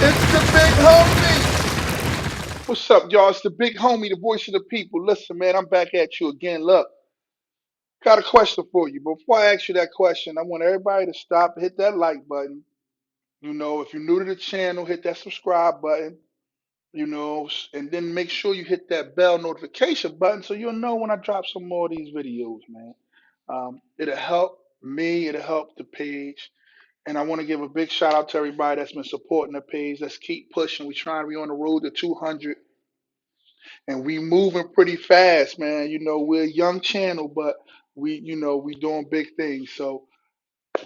It's the big homie. What's up, y'all? It's the big homie, the voice of the people. Listen, man, I'm back at you again. Look, got a question for you. Before I ask you that question, I want everybody to stop, hit that like button. If you're new to the channel, hit that subscribe button. And then make sure you hit that bell notification button so you'll know when I drop some more of these videos, man. It'll help me, it'll help the page. And I want to give a big shout out to everybody that's been supporting the page. Let's keep pushing. We're trying to be on the road to 200, and we moving pretty fast, man. We're a young channel, but we doing big things. So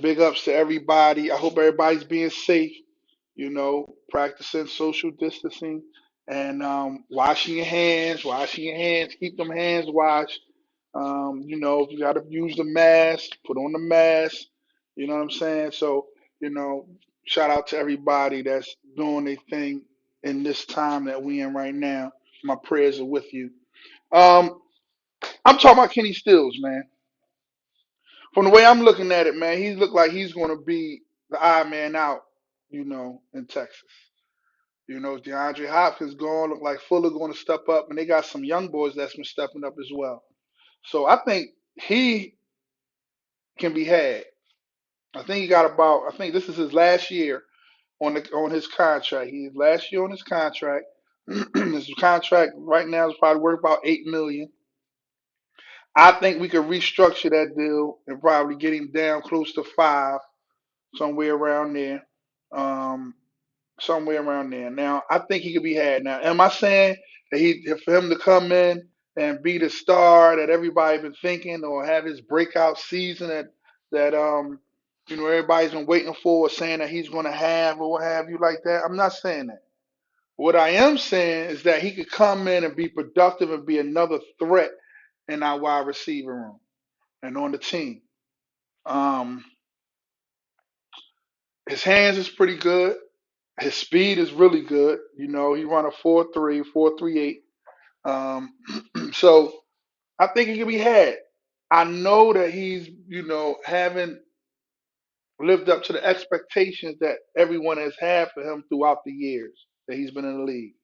big ups to everybody. I hope everybody's being safe. Practicing social distancing and washing your hands. Washing your hands. Keep them hands washed. If you got to use the mask, put on the mask. You know what I'm saying? So, you know, shout out to everybody that's doing their thing in this time that we in right now. My prayers are with you. Um, I'm talking about Kenny Stills, man. From the way I'm looking at it, man, he look like he's going to be the odd man out, in Texas. DeAndre Hopkins gone, look like Fuller going to step up, and they got some young boys that's been stepping up as well. So I think he can be had. I think he got about. I think this is his last year on his contract. He's last year on his contract. His contract right now is probably worth about 8 million. I think we could restructure that deal and probably get him down close to five, somewhere around there. Um, Somewhere around there. Now, I think he could be had. Now, am I saying that for him to come in and be the star that everybody been thinking, or have his breakout season that everybody's been waiting for, or saying that he's going to have, or what have you like that? I'm not saying that. What I am saying is that he could come in and be productive and be another threat in our wide receiver room and on the team. Um, his hands is pretty good. His speed is really good. He run a 4.3, 4.38. Um, so I think he can be had. I know that he's, haven't lived up to the expectations that everyone has had for him throughout the years that he's been in the league.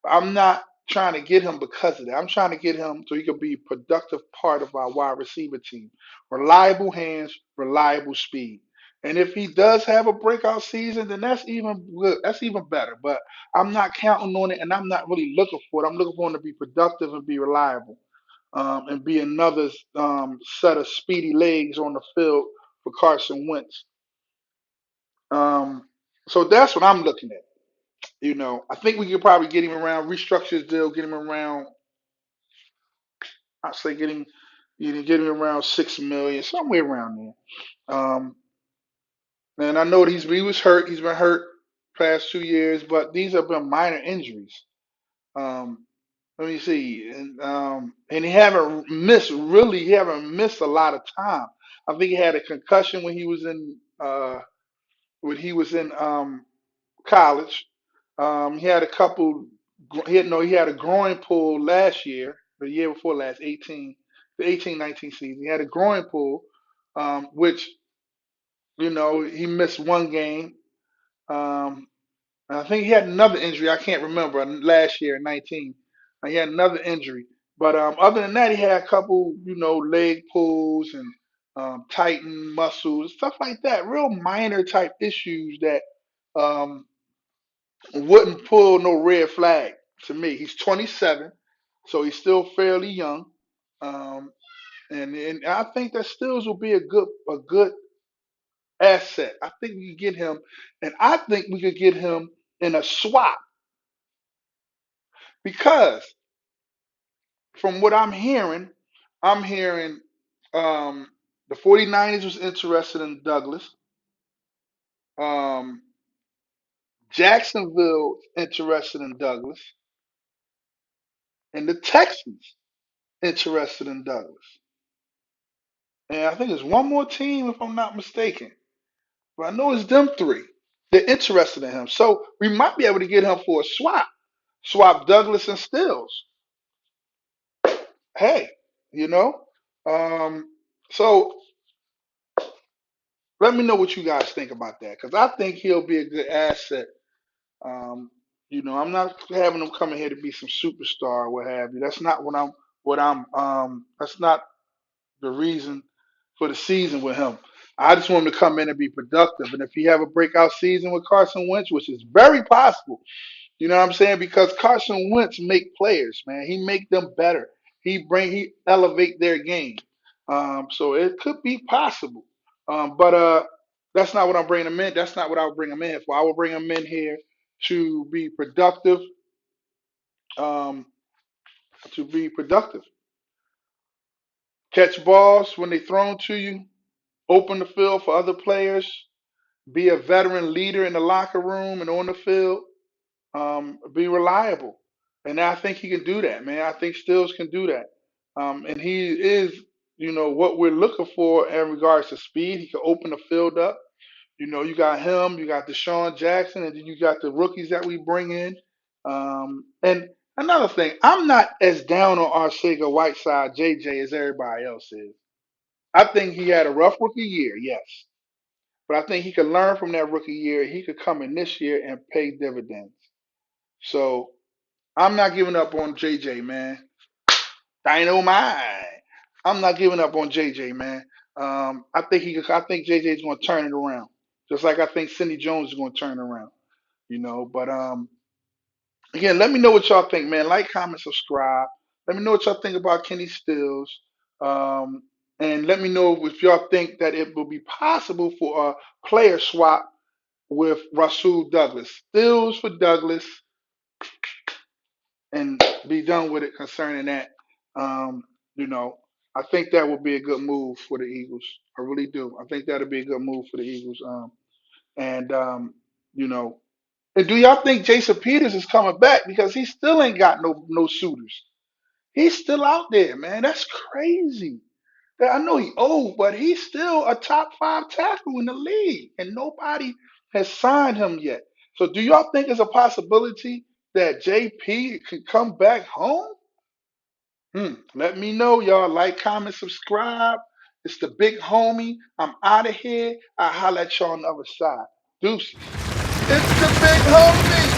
I'm not trying to get him because of that. I'm trying to get him so he can be a productive part of our wide receiver team. Reliable hands, reliable speed. And if he does have a breakout season, then that's even good. That's even better. But I'm not counting on it, and I'm not really looking for it. I'm looking for him to be productive and be reliable, and be another set of speedy legs on the field for Carson Wentz. Um, so that's what I'm looking at. I think we could probably get him around, restructure his deal, get him around. I say get him around 6 million, somewhere around there. And I know that he was hurt. He's been hurt past 2 years, but these have been minor injuries. Um, Let me see, and he haven't missed a lot of time. I think he had a concussion when he was in college. He had a couple. He had a groin pull last year, the year before last, the 18-19 season. He had a groin pull, which he missed one game. Um, and I think he had another injury. I can't remember last year, 19. He had another injury, but other than that, he had a couple, leg pulls and tightened muscles, stuff like that. Real minor type issues that um, wouldn't pull no red flag to me. He's 27, so he's still fairly young, um, and I think that Stills will be a good asset. I think we could get him, and I think we could get him in a swap because from what I'm hearing um, the 49ers was interested in Douglas. Um, Jacksonville interested in Douglas, and the Texans interested in Douglas. And I think there's one more team, if I'm not mistaken. But I know it's them three. They're interested in him. So we might be able to get him for a swap. Swap Douglas and Stills. Hey, you know? Um, so let me know what you guys think about that. Because I think he'll be a good asset Um, I'm not having him coming here to be some superstar or what have you. That's not that's not the reason for the season with him. I just want him to come in and be productive. And if he have a breakout season with Carson Wentz, which is very possible, you know what I'm saying? Because Carson Wentz make players, man. He make them better. He elevate their game. So it could be possible. But that's not what I'm bringing him in. That's not what I would bring him in for. I would bring him in here to be productive. Um, to be productive. Catch balls when they thrown to you. Open the field for other players. Be a veteran leader in the locker room and on the field. Be reliable. And I think he can do that, man. I think Stills can do that. And he is, what we're looking for in regards to speed. He can open the field up. You got him, you got Deshaun Jackson, and then you got the rookies that we bring in. And another thing, I'm not as down on Arcega Whiteside JJ as everybody else is. I think he had a rough rookie year, yes. But I think he could learn from that rookie year. He could come in this year and pay dividends. So I'm not giving up on JJ, man. Dynamite. I'm not giving up on JJ, man. I think JJ is going to turn it around, just like I think Cindy Jones is going to turn it around. But again, let me know what y'all think, man. Like, comment, subscribe. Let me know what y'all think about Kenny Stills. Um, and let me know if y'all think that it will be possible for a player swap with Rasul Douglas. Stills for Douglas, and be done with it concerning that. Um, you know, I think that would be a good move for the Eagles. I really do. I think that'd be a good move for the Eagles. And you know, and do y'all think Jason Peters is coming back because he still ain't got no suitors? He's still out there, man. That's crazy. I know he old, but he's still a top five tackle in the league, and nobody has signed him yet. So, do y'all think it's a possibility that JP could come back home? Let me know, y'all. Like, comment, subscribe. It's the big homie. I'm out of here. I'll holler at y'all on the other side. Deuces. It's the big homie.